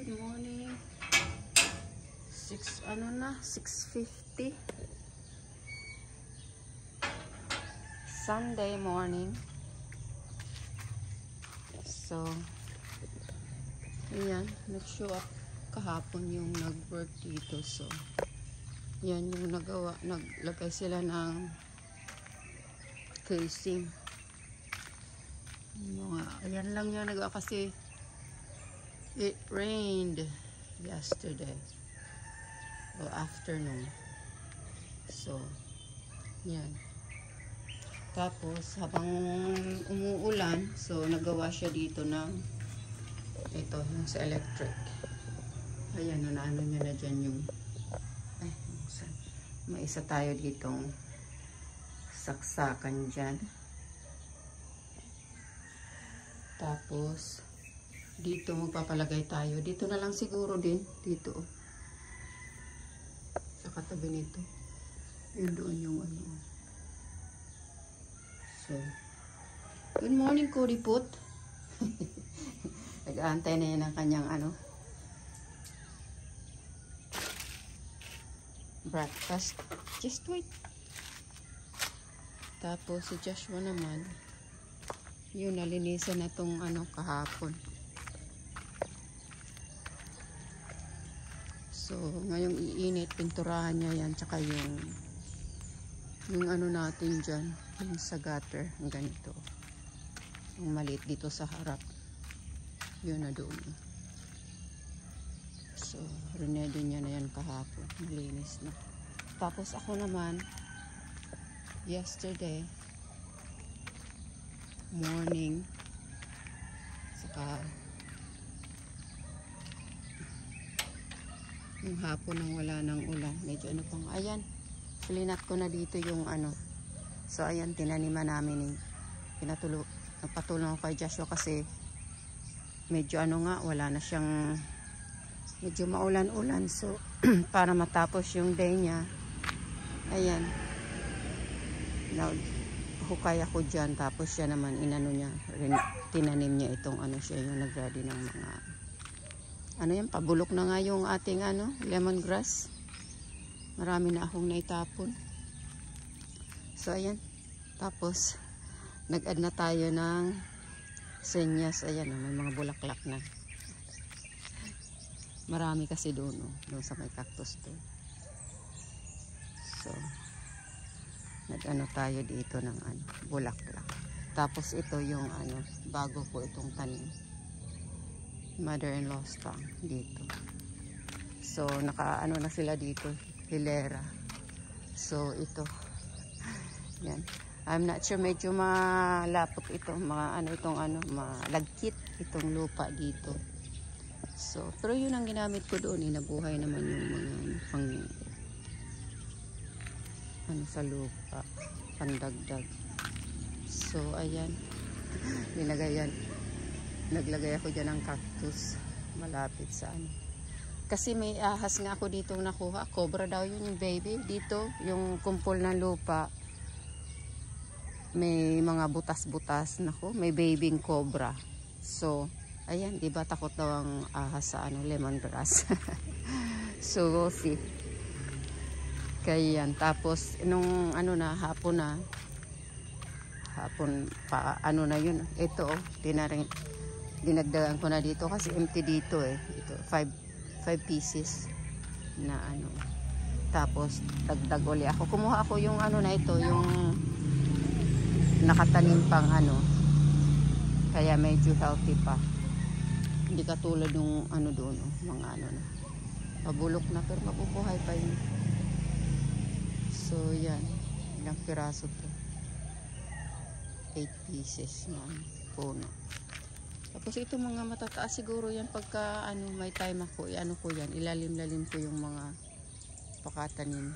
Good morning. 6:50. Sunday morning. So, ayan, nag-show up kahapon yung nag-work dito. So, yan yung nagawa. Naglagay sila ng casing. Ayan lang yung nagawa kasi it rained yesterday or afternoon. So, yan. Tapos, habang umuulan, so, nagawa siya dito ng ito, yung sa electric. Ayan, ano niya na dyan yung may isa tayo ditong saksakan dyan. Tapos, dito magpapalagay tayo. Dito na lang siguro din. Dito. Sa katabi nito. Yun doon yung ano. So, good morning, Kuriput. Nag-aantay na yan ang kanyang ano. Breakfast. Just wait. Tapos, si Joshua naman, yun, nalinisan na tong ano kahapon. So, ngayong iinit, pinturahan niya yan, tsaka yung ano natin dyan, yung sa gutter, yung ganito. Yung maliit dito sa harap. Yun na doon. So, rinedy niya na yan kahapon. Malinis na. Tapos ako naman, yesterday, morning, saka yung hapon nang wala ng ulan, medyo ano pang, ayan, pilinat ko na dito yung ano. So ayan, tinaniman namin nagpatulong ako kay Joshua kasi medyo ano nga, wala na siyang, medyo maulan-ulan. So para matapos yung day niya, ayan, now hukay ako dyan, tapos siya naman inano niya, tinanim niya itong ano, siya yung nag-ready ng mga ano yan, pabulok na nga yung ating ano, lemongrass. Marami na akong naitapon. So ayan, tapos nag-add na tayo ng senyas. Ayan, may mga bulaklak na. Marami kasi doon, doon sa may cactus doon. So nag-ano tayo dito ng ano, bulaklak. Tapos ito yung ano, bago ko itong tanim, mother-in-law stang dito. So naka-ano na sila dito, hilera. So ito, yan. I'm not sure, medyo malapot ito, ano itong ano, malagkit itong lupa dito. So, pero yun ang ginamit ko doon, nabuhay naman yung mga pang ano sa lupa, pandagdag. So ayan, naglagay ako dyan ng cactus malapit sa ano, kasi may ahas nga ako dito nakuha, cobra daw yun, yung baby dito, yung kumpol ng lupa, may mga butas-butas, nako, may babying cobra. So ayan, diba takot daw ang ahas sa ano, lemongrass. So we'll see. Kaya yan. Tapos nung ano na, hapon pa ano na yun, ito dinagdagan ko na dito kasi empty dito ito 5 pieces na ano. Tapos dagdag uli ako, kumuha ako yung ano na ito, yung nakatanim pang ano, kaya medyo healthy pa, hindi katulad yung ano doon, mga ano na pabulok na, pero mabubuhay pa yun. So yan, ilang piraso to, 8 pieces na puno. Tapos ito mga matataas siguro yan pagka ano, may time ako, ano ko yan, ilalim-lalim ko yung mga pakatanim.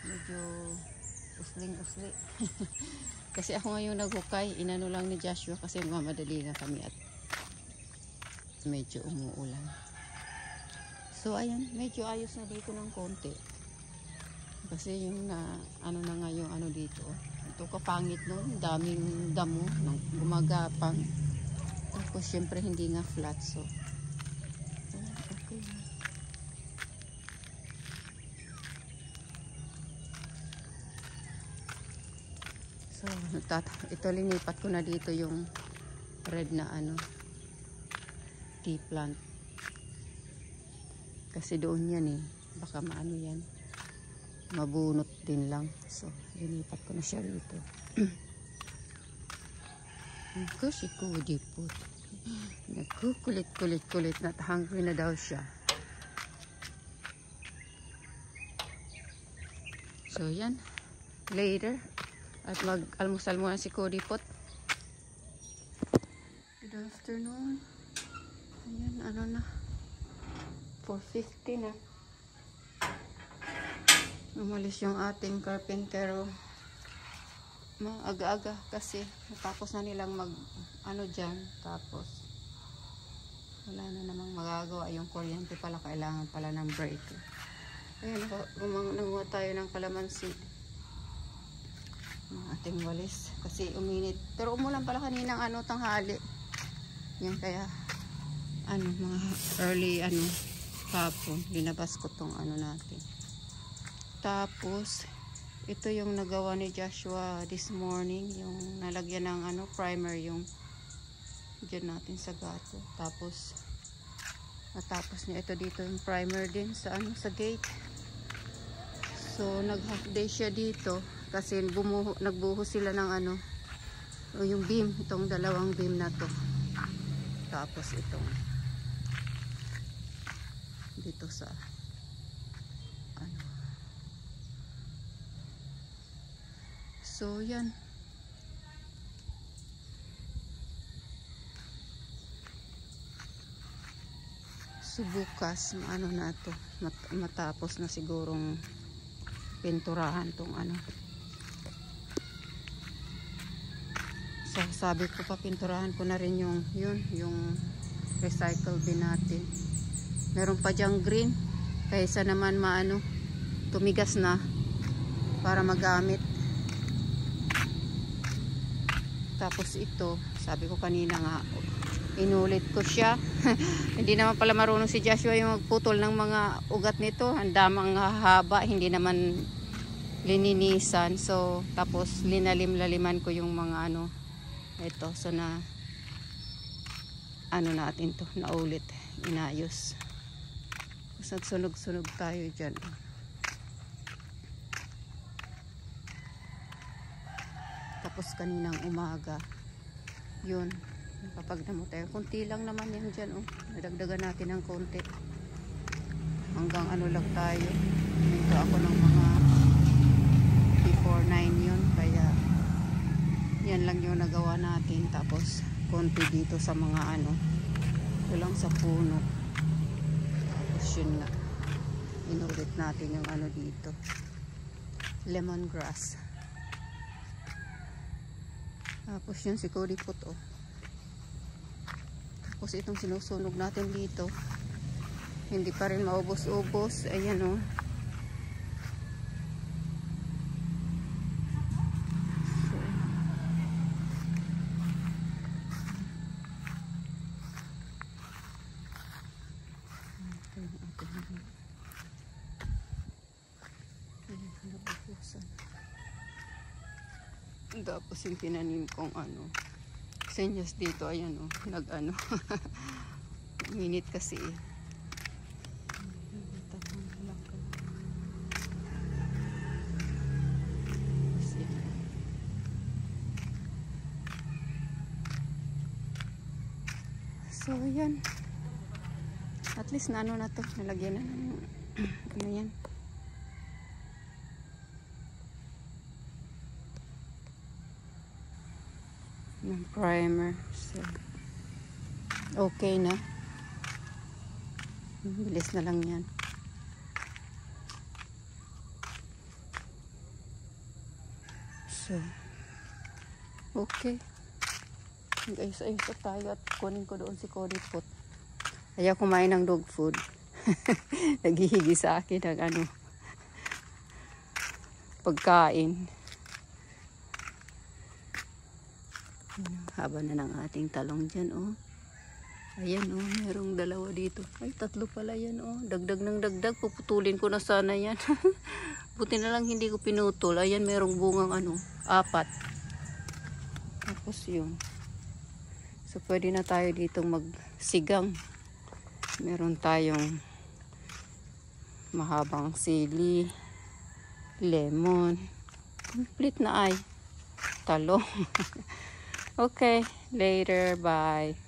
Medyo usling-usli. Kasi ako ngayon naghukay, inano lang ni Joshua kasi mamadali na kami at medyo umuulan. So ayan, medyo ayos na dito ng konti. Kasi yung ano na nga yung ano dito, ito kapangit nun, daming damo gumagapang. Tapos syempre hindi nga flat, so Okay na. So, ito linipat ko na dito yung red na ano, tea plant. Kasi doon yan eh. Baka maano yan. Mabunot din lang. So, linipat ko na siya rito. Kasi kudipot. Nagkukulit-kulit-kulit na hungry na daw siya. So, yan. Later. At mag-almusal muna si Kudipot. Good afternoon. Ayan, ano na. 4:50 na. Umalis yung ating carpentero. Aga-aga kasi natapos na nilang ano dyan. Tapos wala na namang magagawa. Yung kuryente pala, kailangan pala ng break. Ayan, nanguha tayo ng kalamansi. Ang ating walis. Kasi uminit. Pero umulan pala kaninang ano, tanghali. Yan kaya ano, mga early ano, hapon. Linabas ko tong ano natin. Tapos ito yung nagawa ni Joshua this morning, yung nalagyan ng ano, primer yung dyan natin sa gato. Tapos natapos niya ito dito yung primer din sa ano, sa gate. So nag half day siya dito kasi nagbuhos sila ng ano, yung beam, itong dalawang beam na to. Tapos itong dito sa ano. So yan. So bukas ano na to, matapos na sigurong pinturahan tong ano. So sabi ko pa pinturahan ko na rin yung yung recycle bin natin. Meron pa diyang green kaysa naman maano, tumigas na para magamit. Tapos ito, sabi ko kanina nga, inulit ko siya. Hindi naman pala marunong si Joshua yung magputol ng mga ugat nito. Ang damang haba, hindi naman lininisan. So, tapos linalim-laliman ko yung mga ano, ito. So, na ano natin to, naulit, inayos. Sunog-sunog tayo dyan. Tapos kaninang umaga, yun, napapagdamo tayo. Kunti lang naman yan dyan, oh. Nadagdagan natin ng konti. Hanggang ano lang tayo. Ito ako ng mga before 9 yun. Kaya, yan lang yung nagawa natin. Tapos, konti dito sa mga ano. Ito lang sa puno. Tapos yun nga. Inulit natin yung ano dito. Lemongrass. Tapos yun si Kudipot, oh. Tapos itong sinusunog natin dito, hindi pa rin maubos-ubos. Ayan, oh. Tapos yung tinanim kong ano, senyas dito, ayan o, nag-ano, minute kasi eh. So yan, at least na ano na to, nalagyan na ng ano yan. Ng primer. So, okay na. Bilis na lang yan. So, okay. Guys, ayos na tayo at kunin ko doon si Kudipot. Ayaw kumain ng dog food. Naghihigi sa akin ng ano, pagkain. Haba na ng ating talong dyan, oh. Ayan oh, merong dalawa dito. Ay, tatlo pala yan oh. Dagdag ng dagdag. Puputulin ko na sana yan. Buti na lang hindi ko pinutol. Ayan, merong bungang ano, 4. Tapos yung. So, pwede na tayo ditong magsigang. Meron tayong mahabang sili, lemon. Complete na ay. Talong. Okay, later. Bye.